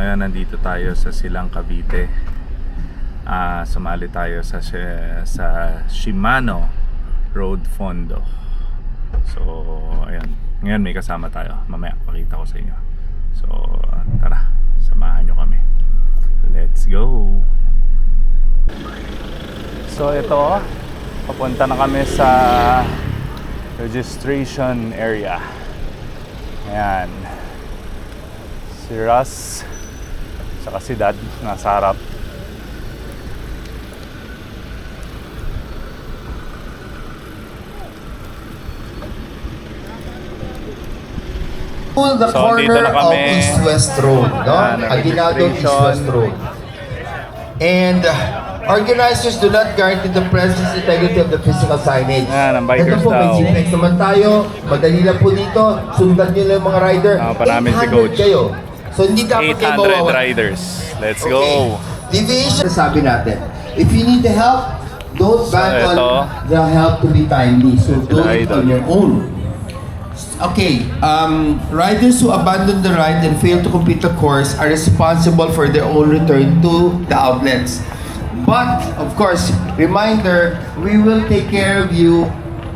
ngayon nandito tayo sa Silang Cavite. Sumali tayo sa Shimano Road Fondo. So ayan, ngayon may kasama tayo. Mamaya pakita ko sa inyo. So tara, samahan nyo kami. Let's go. So ito, papunta na kami sa registration area. Ayan, si Russ saka si Dad nasa harap. The so, corner of East-West Road, no? Aguinaldo East-West Road. And organizers do not guarantee the presence and integrity of the physical signage. Ang bikers ito po, may daw. GPX naman tayo. Madali lang po dito. Sundan nyo lang mga rider. Namin si 800 Coach. kayo. So hindi dapat kayo 800 mawawa. riders. Let's Okay. go. Deviation, sabi natin. If you need the help, don't bank ito, on the help to be timely. So do it on your own. Okay, riders who abandon the ride and fail to complete the course are responsible for their own return to the outlets. But, of course, reminder, we will take care of you.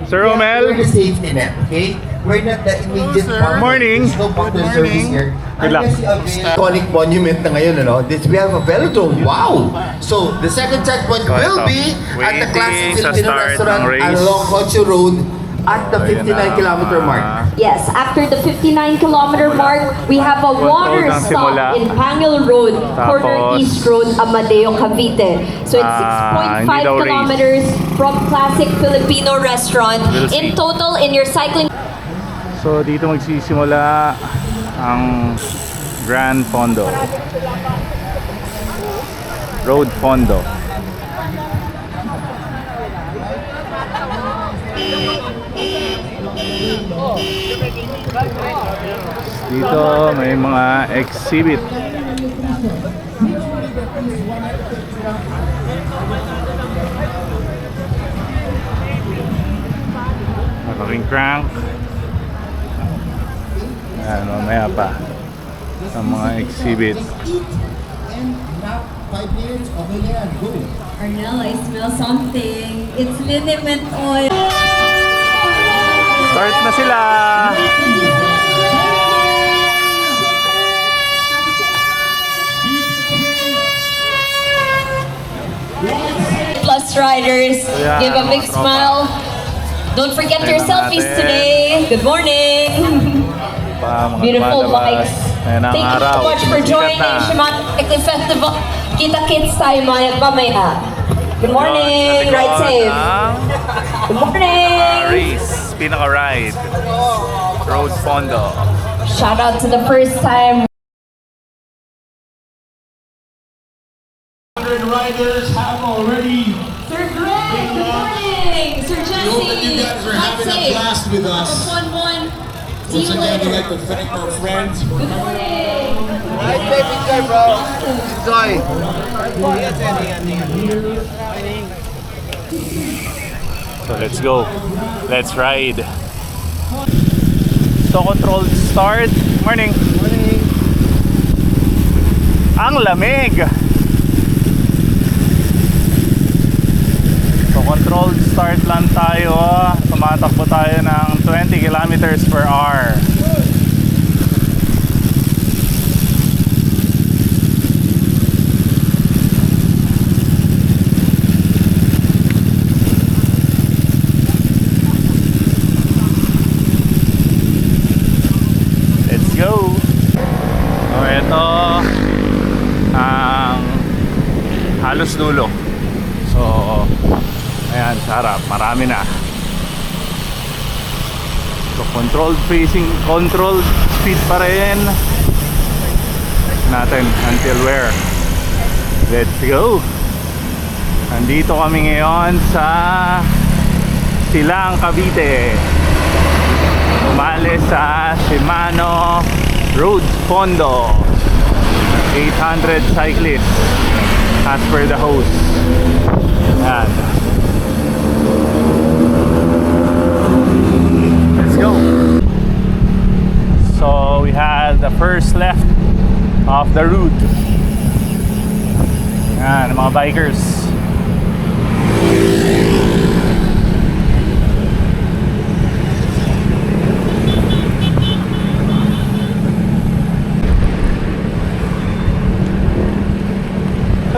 Sir Romel. We're the safety net, okay? We're not the immediate partner. Morning. There's no partner service here. Good luck. Iconic monument na ngayon, ano? We have a velodrome. Wow! So, the second checkpoint So, will ito, be at the waiting classic sa Filipino start restaurant ng race. along Cocho Road at the So, 59-kilometer mark. Yes, after the 59-kilometer mark, we have a water ng stop simula. in Pangil Road, corner Tapos, East Road, Amadeo, Cavite. So it's hindi 6.5 daw race. kilometers from classic Filipino restaurant. We'll see. In total, in your cycling... So dito magsisimula ang Grand Fondo. Road Fondo. Dito may mga exhibit. Malaking crank. Ayan, mamaya pa ang mga exhibit. Arnel, I smell something. It's liniment oil. Start na sila! Plus riders, Yeah, give a big mga tropa. smile. Don't forget your Tingnan selfies natin. today. Good morning. Mga Beautiful lumalabas. bikes. Ayan ang Thank you araw. so much for Sikat joining na. Shimano Cycling Festival. Kita-kits tayo mamaya. Good morning. Yun, sa Ride likod safe. ang Good morning. race, pinaka-ride. Road Fondo. Shout out to the first time. Riders have already. Sir Greg, good morning. Sir Jesse. We hope that you guys are having a blast with us. See Once you again, we'd later. like to thank our friends for Good morning. Nice baby guy, bro. Enjoy. So let's go. Let's ride. So controlled start. Morning. Morning. Ang lamig. So controlled start lang tayo. Tumatakbo tayo ng 20 kilometers per hour. Let's go. So ito ang halos dulo. So ayan, sa harap, marami na. So controlled facing, controlled speed pa rin natin until where. Let's go. Nandito kami ngayon sa Silang Cavite. Umali sa Shimano Road Fondo. 800 cyclists as per the host. Ayan. Let's go. So we had the first left off the route. Yan, mga bikers.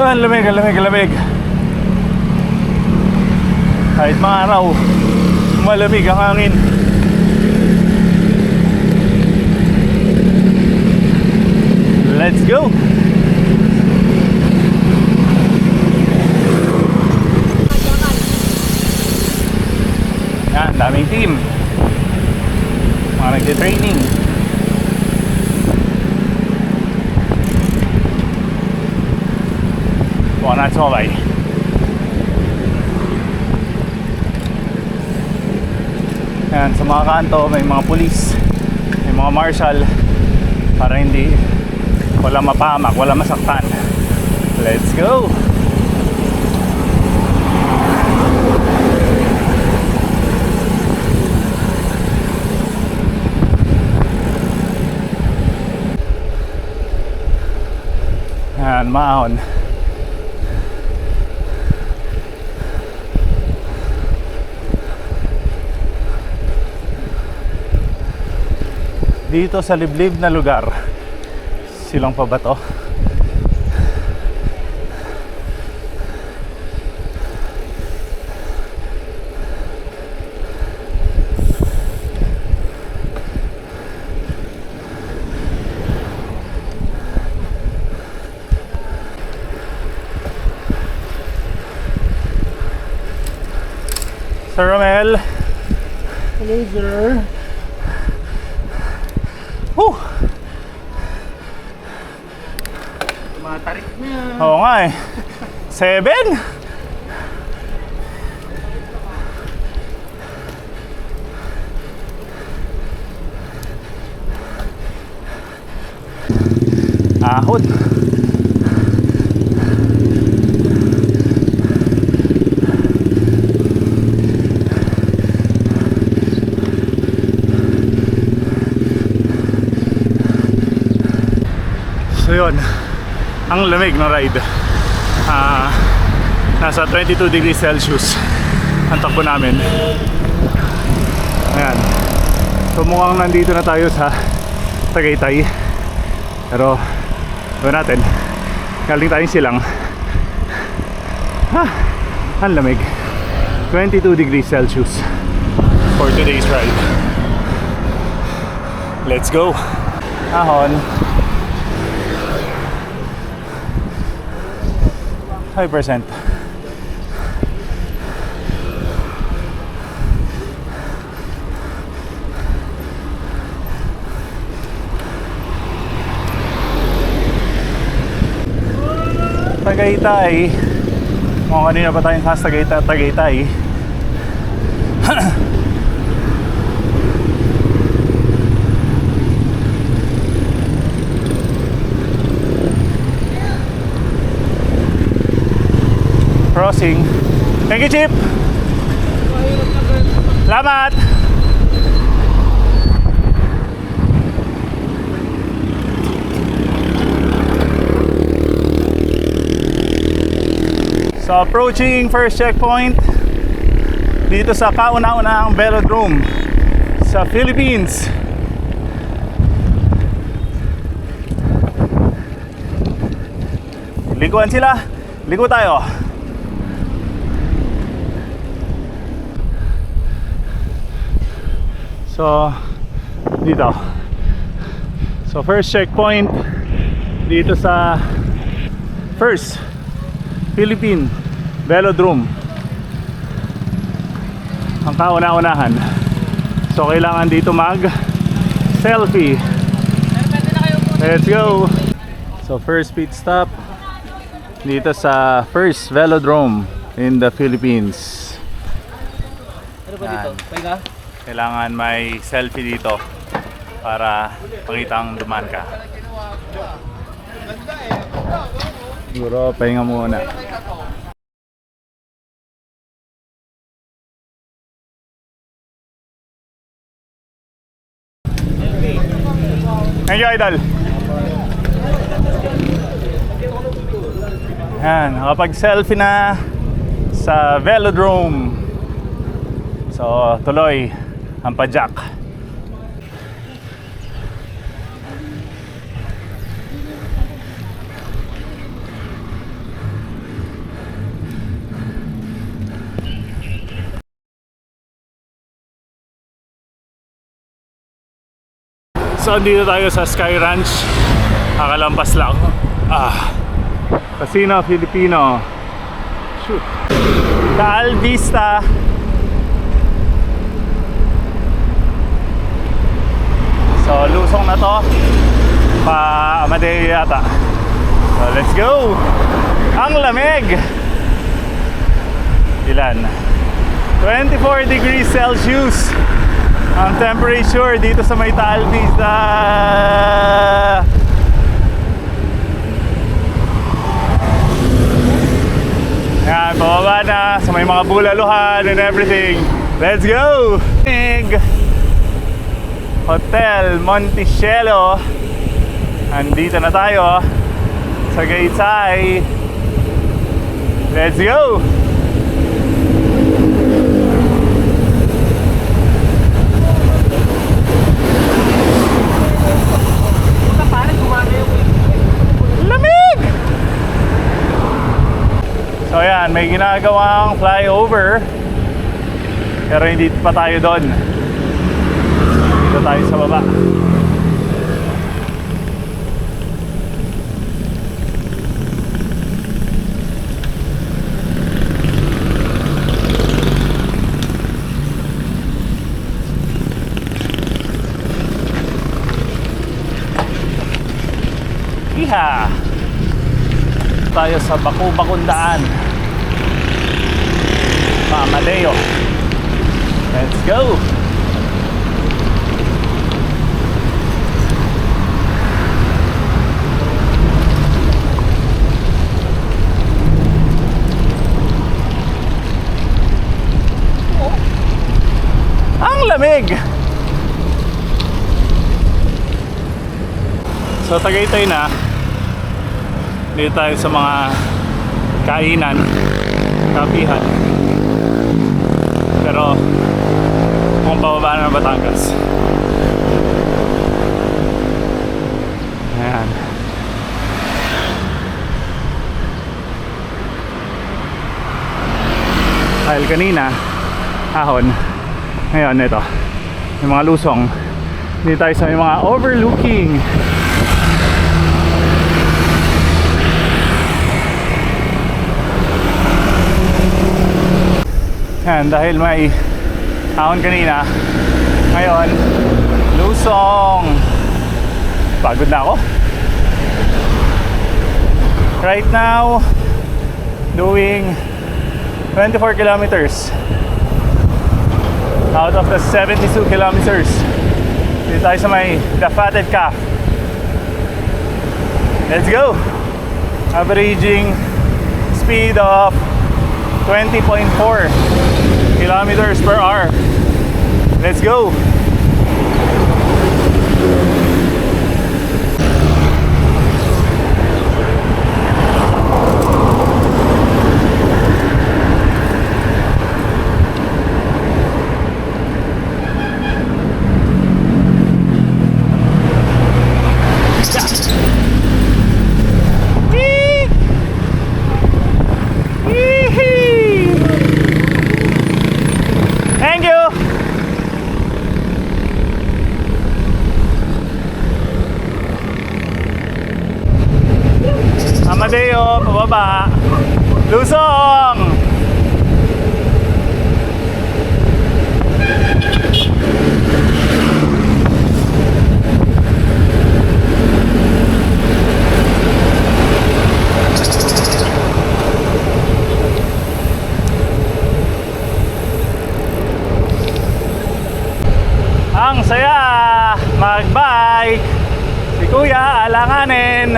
Ang lamig, ang lamig, ang lamig. Kahit mga araw, malamig ang hangin. Let's go! Yan, daming team. Mga nagtitraining. Buwan natin sumabay. Yan, sa mga kanto may mga pulis, may mga marshal para hindi wala mapahamak, wala masaktan. Let's go! Yan, maahon. Dito sa liblib na lugar, silang pa ba to? Sir Romel. Hello, sir. Whew. Matarik na. Oo nga eh. 7? Ahod. So yun, ang lamig ng ride. Nasa 22 degrees Celsius ang takbo namin. Ayan. So mukhang nandito na tayo sa Tagaytay. Pero gawin natin, galing tayong silang. Ang lamig. 22 degrees Celsius for today's ride. Let's go. Ahon. 5%. Tagaytay. Mukhang kanina pa tayong sa Tagaytay. Crossing. Thank you, Chip. Salamat. So approaching first checkpoint dito sa kauna-unahang velodrome sa Philippines. Liguan sila. Ligo tayo. So dito. So first checkpoint dito sa first Philippine Velodrome. Ang kauna-unahan. So kailangan dito mag selfie. Let's go. So first pit stop dito sa first Velodrome in the Philippines. Ano ba dito? Pahinga? Kailangan may selfie dito para pakitang dumaan ka. Siguro pahinga muna. Thank you, Idol. Yan, nakapag-selfie na sa velodrome. So, tuloy ang padyak. So, dito tayo sa Sky Ranch. Nakalampas lang. Casino Filipino. Shoot. Taal Vista. So, lusong na to. Pa Amadeo yata. So, let's go! Ang lamig! Ilan? 24 degrees Celsius ang temperature dito sa may Taal Vista. Yan, bababa na sa may mga bulaluhan and everything. Let's go! Hotel Monticello. Andito na tayo sa Gaysay. Let's go! Lamig! So yan, may ginagawang flyover. Pero hindi pa tayo doon. Dito tayo sa baba. Iha! Tayo sa Baku-Bakundaan. Amadeo. Let's go! Ang lamig! So Tagaytay na. Dito tayo sa mga kainan, kapihan. Pero kung bababa na ng Batangas. Ayan. Dahil kanina ahon, ngayon ito yung mga lusong. Dito tayo sa may mga overlooking. Yan, dahil may ahon kanina, ngayon lusong. Pagod na ako. Right now doing 24 kilometers out of the 72 kilometers. Dito tayo sa may The Fatted Calf. Let's go! Averaging speed of 20.4 kilometers per hour. Let's go! Thank you! Amadeo, pababa. Lusong! Ang saya mag-bike. Si Kuya alanganin.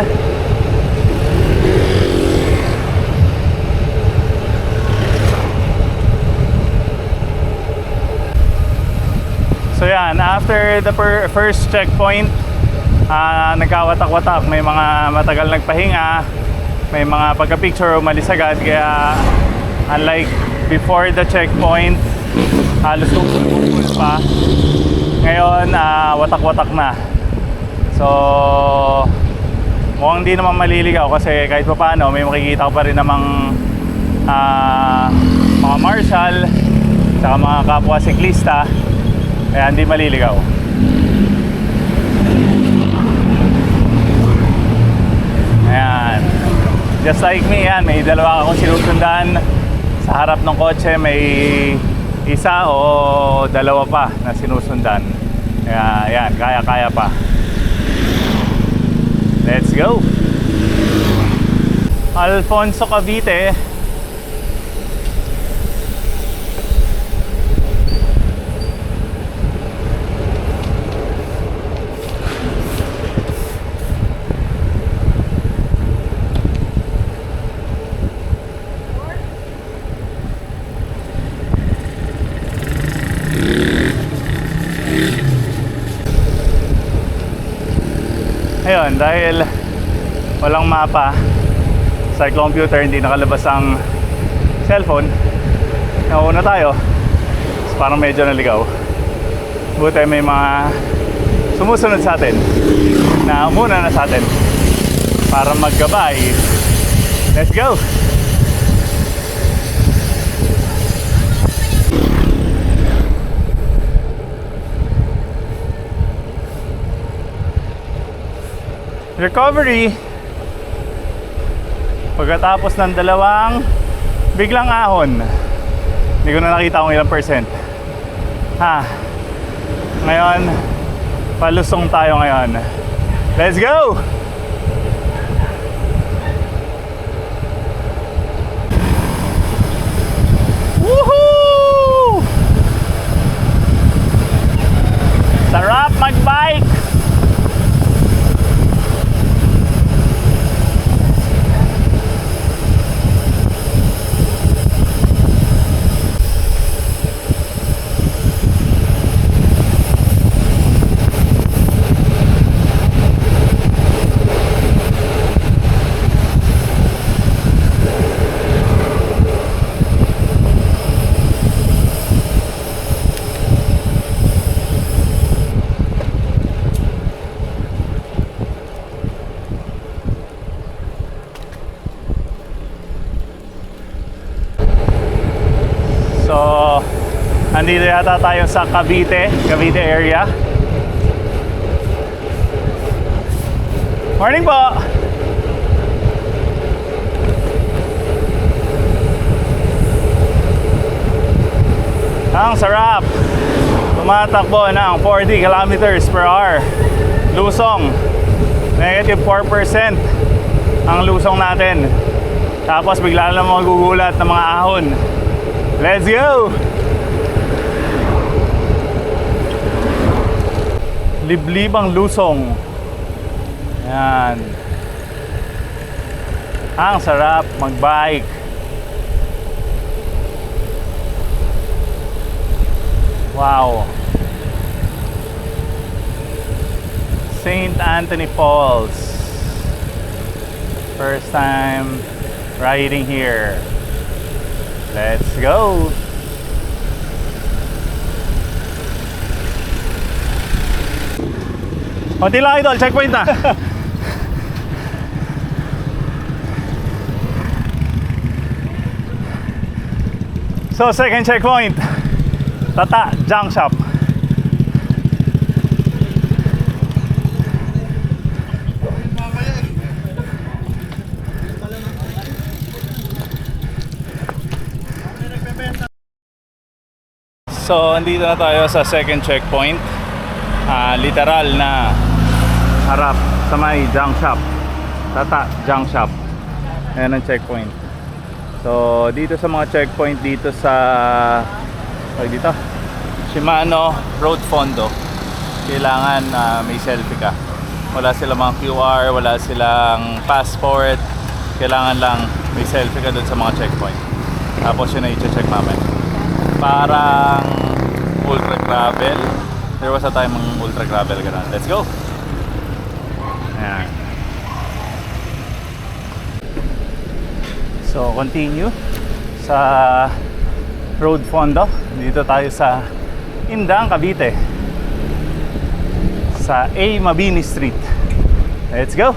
So yan, after the first checkpoint, nagkawatak-watak, may mga matagal nagpahinga. may mga pagka-picture umalis agad, kaya unlike before the checkpoint, halos tukul pa. Ngayon, watak-watak na. So, mukhang di naman maliligaw kasi kahit pa paano may makikita ko pa rin namang mga marshal saka mga kapwa siklista, kaya hindi maliligaw. Ayan, just like me, yan, may dalawa akong sinusundan sa harap ng kotse, may isa o dalawa pa na sinusundan. Kaya ayan, kaya-kaya pa. Let's go. Alfonso, Cavite. Ayun, dahil walang mapa sa computer, hindi nakalabas ang cellphone, nauna tayo. So, parang medyo naligaw. Buti may mga sumusunod sa atin na umuna na sa atin para maggabay. Let's go! Recovery pagkatapos ng dalawang biglang ahon. Hindi ko na nakita kung ilang percent. Ngayon palusong tayo ngayon. Let's go! Woohoo! Sarap magbike! Nandito yata tayo sa Cavite area. Morning po! Ang sarap! Tumatakbo ng 40 kilometers per hour. Lusong. Negative 4% ang lusong natin. Tapos bigla lang magugulat ng mga ahon. Let's go! Liblibang lusong. Yan. Ang sarap magbike. Wow. St. Anthony Falls. First time riding here. Let's go. Konti lang idol, checkpoint na. So second checkpoint, Tata Junk Shop. So andito na tayo sa second checkpoint. Literal na harap sa may junk shop, Tata Junk Shop. Ayan ang checkpoint. So dito sa mga checkpoint dito sa dito Shimano Road Fondo, kailangan may selfie ka. Wala silang mga QR, wala silang passport, kailangan lang may selfie ka dun sa mga checkpoint. Tapos yun na i-check mamaya. Parang ultra gravel. There was a time ng ultra gravel ganun. Let's go! Ayan. So continue sa Road Fondo. Dito tayo sa Indang, Cavite, sa A. Mabini Street. Let's go!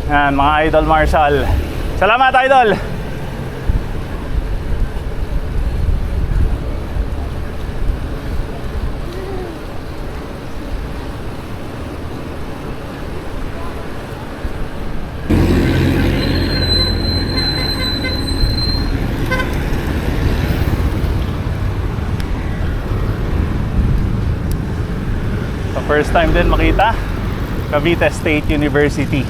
Yan, mga Idol Marshall. Salamat, Idol! So first time din makita Cavite State University.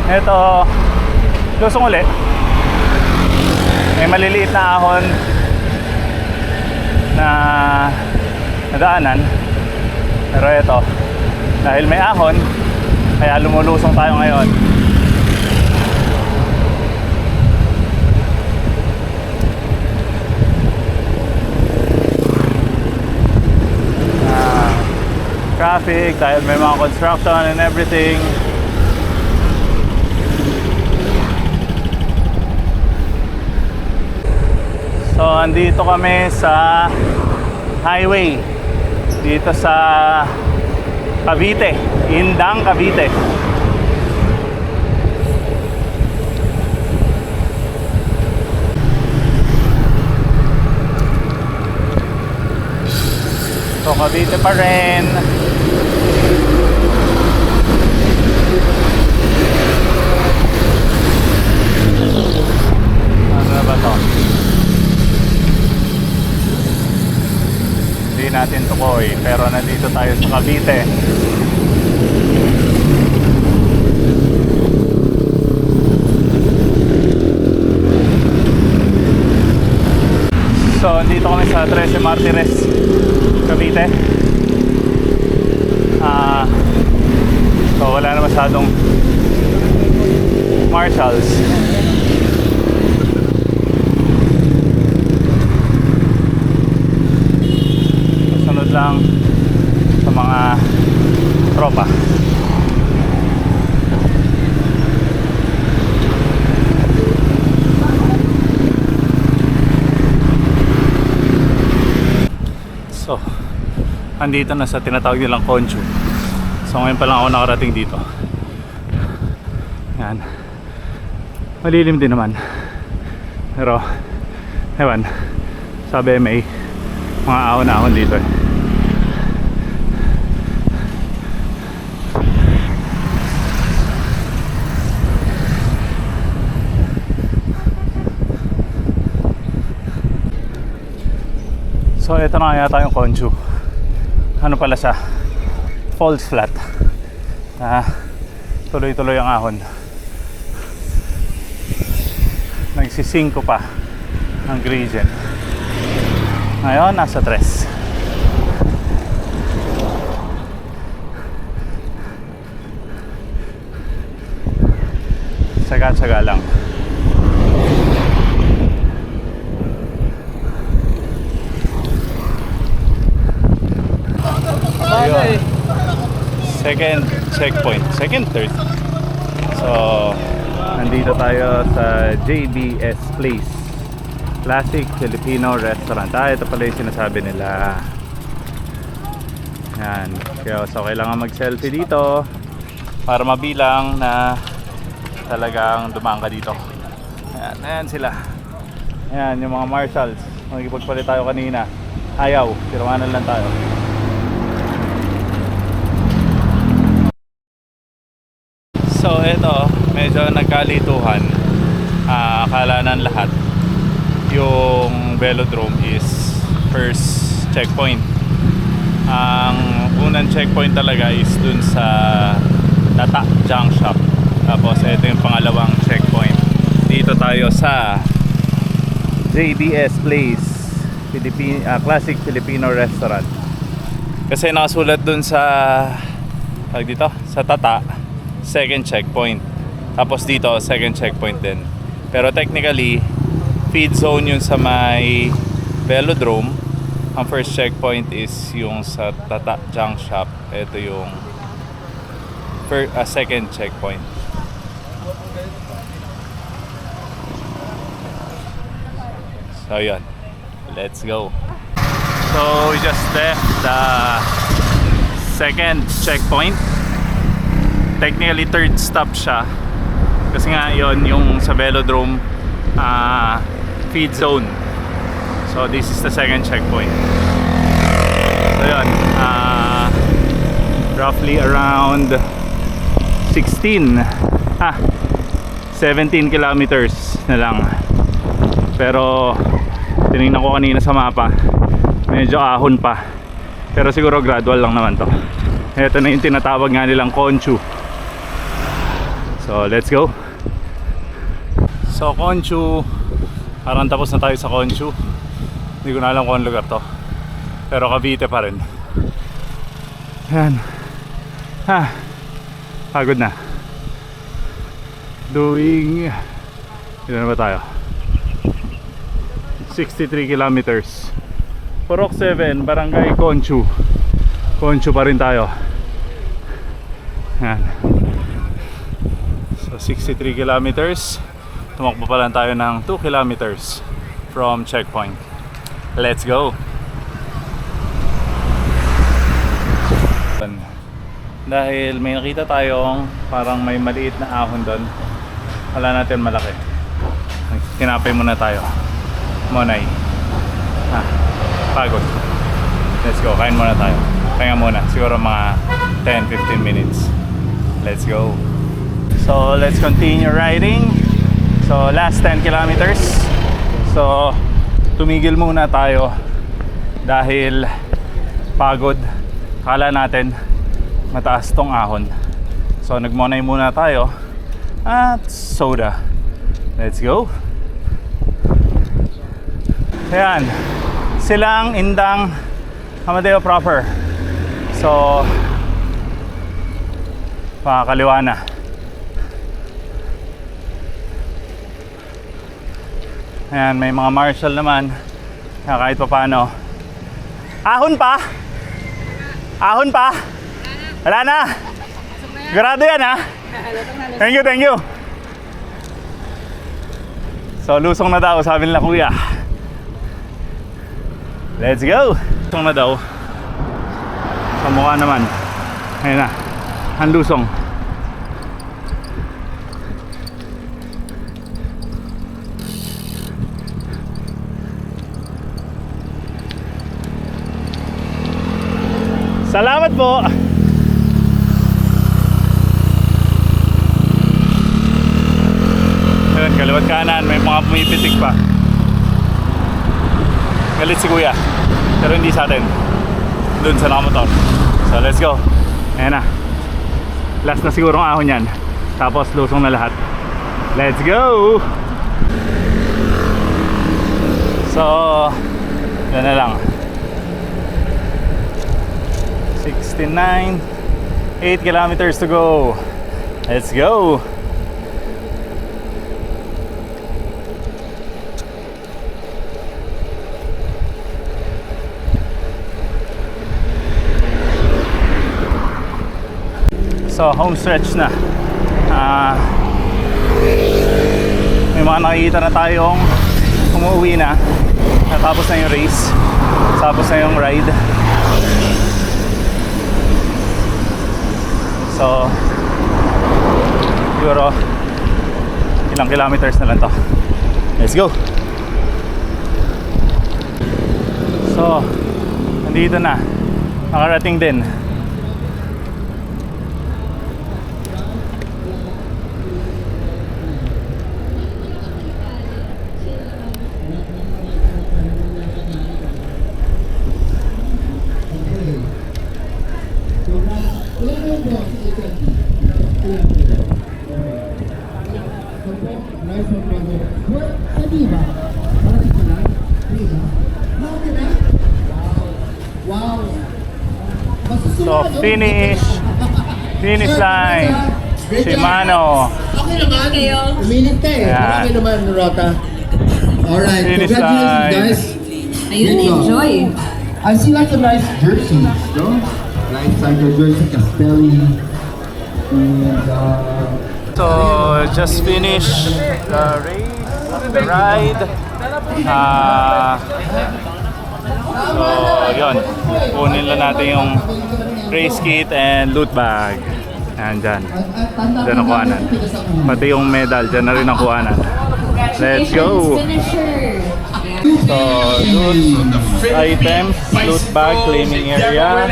Ito, lusong ulit. May maliliit na ahon na nadaanan. Pero ito, dahil may ahon, kaya lumulusong tayo ngayon. Traffic, dahil may mga construction and everything. So, andito kami sa highway dito sa Cavite, Indang, Cavite. So, Cavite pa rin. Ano na ba to? Hindi natin tukoy, pero nandito tayo sa Cavite. So, dito kami sa 13 Martires, Cavite. So, wala na masyadong marshals. Sunod lang sa mga tropa. So, andito na sa tinatawag nilang Conchu. So, ngayon pa lang ako nakarating dito. Yan. Malilim din naman. Pero, ewan, sabi may mga ahon-ahon dito eh. So ito na yata yung Conchu. Ano pala siya? Falls flat. Tuloy-tuloy ang ahon. Nagsisingko pa ang gradient. Ngayon nasa 3. Tsaga-tsaga lang. Ayun. Second checkpoint. Second, third. So, nandito tayo sa JBS Place, Classic Filipino Restaurant. Ito pala yung sinasabi nila. Yan. Kaya so, kailangan mag-selfie dito para mabilang na talagang dumaan ka dito. Ayan, ayan sila. Ayan, yung mga marshals. Magkipagpalit tayo kanina. Ayaw, tirawanan lang tayo. So ito, medyo nagkalituhan. Akala ng lahat yung velodrome is first checkpoint. Ang unang checkpoint talaga is dun sa Tata Junk Shop. Tapos ito yung pangalawang checkpoint. Dito tayo sa JBS Place, classic Filipino restaurant. Kasi nakasulat dun sa dito, sa Tata, second checkpoint. Tapos dito, second checkpoint din. Pero technically, feed zone yun sa may Velodrome. Ang first checkpoint is yung sa Tata Junk Shop. Ito yung second checkpoint. So yun, let's go. So we just left the second checkpoint. Technically third stop siya. Kasi nga yun yung sa Velodrome feed zone. So this is the second checkpoint. So yun, roughly around 17 kilometers na lang. Pero tinignan ko kanina sa mapa, medyo ahon pa. Pero siguro gradual lang naman to. Ito na yung tinatawag nga nilang Conchu. So let's go. So Conchu, parang tapos na tayo sa Conchu. Hindi ko na alam kung anong lugar to, pero Cavite pa rin. Yan. Pagod na. Doing, ilan na ba tayo? 63 kilometers. Purok 7, Barangay Conchu. Conchu pa rin tayo. Yan. So 63 kilometers. Tumakbo pa lang tayo ng 2 kilometers from checkpoint. Let's go. Dahil may nakita tayong parang may maliit na ahon doon, wala natin malaki. Tinapay muna tayo. Monay. Pagod. Let's go. Kain muna tayo. Kaya muna. Siguro mga 10-15 minutes. Let's go. So let's continue riding. So last 10 kilometers. So tumigil muna tayo dahil pagod. Kala natin mataas tong ahon. So nagmonay muna tayo at soda. Let's go. Ayan, Silang Indang Amadeo proper. So pakakaliwa na. Ayan, may mga marshal naman na kahit pa paano. Ahon pa? Ahon pa? Wala na? Grado yan ha? Thank you, thank you. So lusong na daw, sabi nila kuya. Let's go. Lusong na daw. Sa mukha naman. Ayun na, ang lusong. Salamat po. Ayun, kaliwat kanan, may mga pumipitik pa. Galit si kuya, pero hindi sa atin. Doon sa nakamotor. So let's go. Ayan na. Last na siguro ang ahon yan. Tapos lusong na lahat. Let's go. So yan na lang. 69, 8 kilometers to go. Let's go. So home stretch na. May mga nakikita na tayong umuwi na. Natapos na yung race. Tapos na yung ride. So siguro ilang kilometers na lang to. Let's go. So nandito na, nakarating din. So finish line. Shimano. Okay naman. Umilit ka eh. Ayan. Okay naman, Rota. Alright, Finish congratulations line. guys. Ayun, Great job. enjoy. I see like a nice jersey, no? Nice cycle jersey, Castelli. And, So just finished the race, the ride. So yun, kunin lang natin yung race kit and loot bag. Ayan dyan. Dyan ang kuhanan. Pati yung medal, dyan na rin ang kuhanan. Let's go! Finisher. So, loot items, loot bag, claiming area,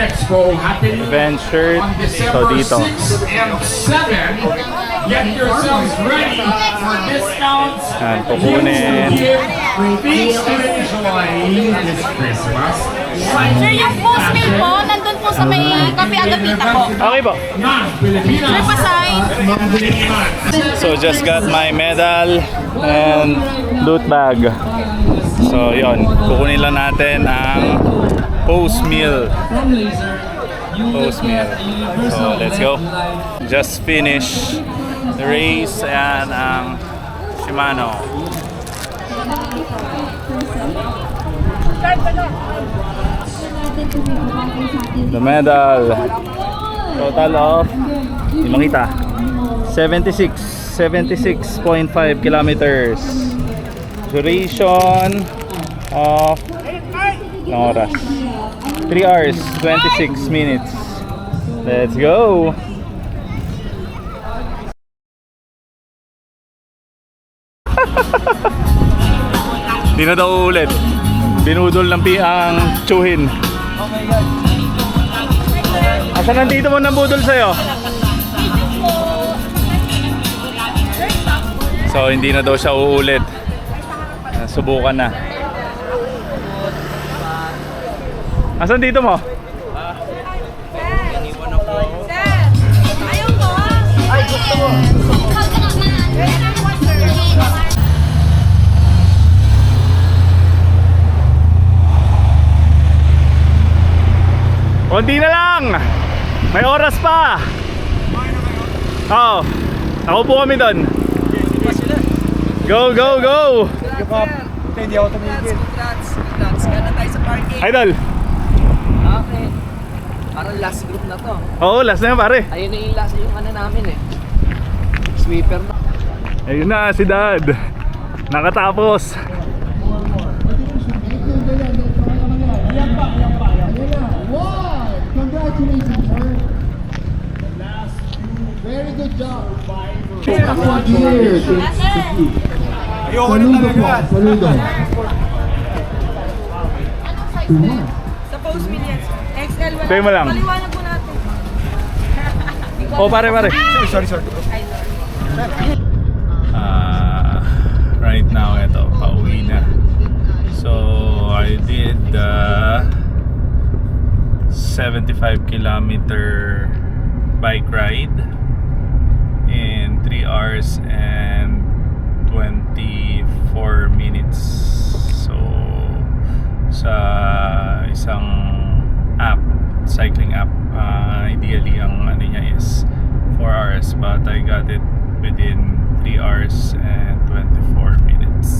event shirt. So dito. And 7, get yourselves ready for discounts. Ayan, kukunin. Things to enjoy this Christmas. Sir, yung post meal po, nandun po sa may Kape Agapita po. Okay po. Sir, pasay. So just got my medal and loot bag. So yon, kukunin lang natin ang post meal. Post meal. So let's go. Just finish the race and ang Shimano. The medal. Total of, hindi makita. 76.5 kilometers. Duration of ilang oras? 3 hours, 26 minutes. Let's go! Di na daw ulit. Binudol ng ang tsuhin. Asan nandito mo nang budol sa'yo? So hindi na daw siya uulit. Subukan na. Asan dito mo? Ayaw ko. Ay, gusto mo. Konti na lang! May oras pa! Oo. Ako po kami doon. Go, go, go! Hindi ako tumigil. Congrats. Gana tayo sa parking. Idol! Okay. Parang last group na to. Oo, last na yan pare. Ayun na yung last yung ano namin eh. Sweeper na. Ayun na si Dad. Nakatapos. wow! Congratulations, sir. Very good job. Here, saludo po, saludo. Sa post meal yan. XL. Tayo mo lang. Paliwanag po natin. Oh, pare. Sorry. Right now, ito, pauwi na. So, I did 75 kilometer bike ride in 3 hours and 24 minutes. So, sa isang app, cycling app, ideally ang ano niya is 4 hours, but I got it within 3 hours and 24 minutes.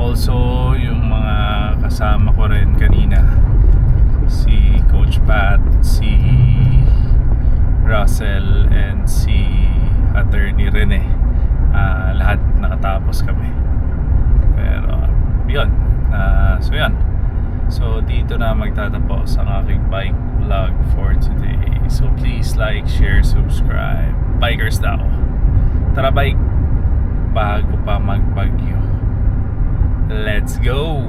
Also, yung mga kasama ko rin kanina, si Coach Pat, si Russell, and si Attorney Rene, lahat nakatapos kami. Pero yun, so yan. So dito na magtatapos ang aking bike vlog for today. So please like, share, subscribe. Bikers daw, tara bike bago pa magbagyo. Let's go!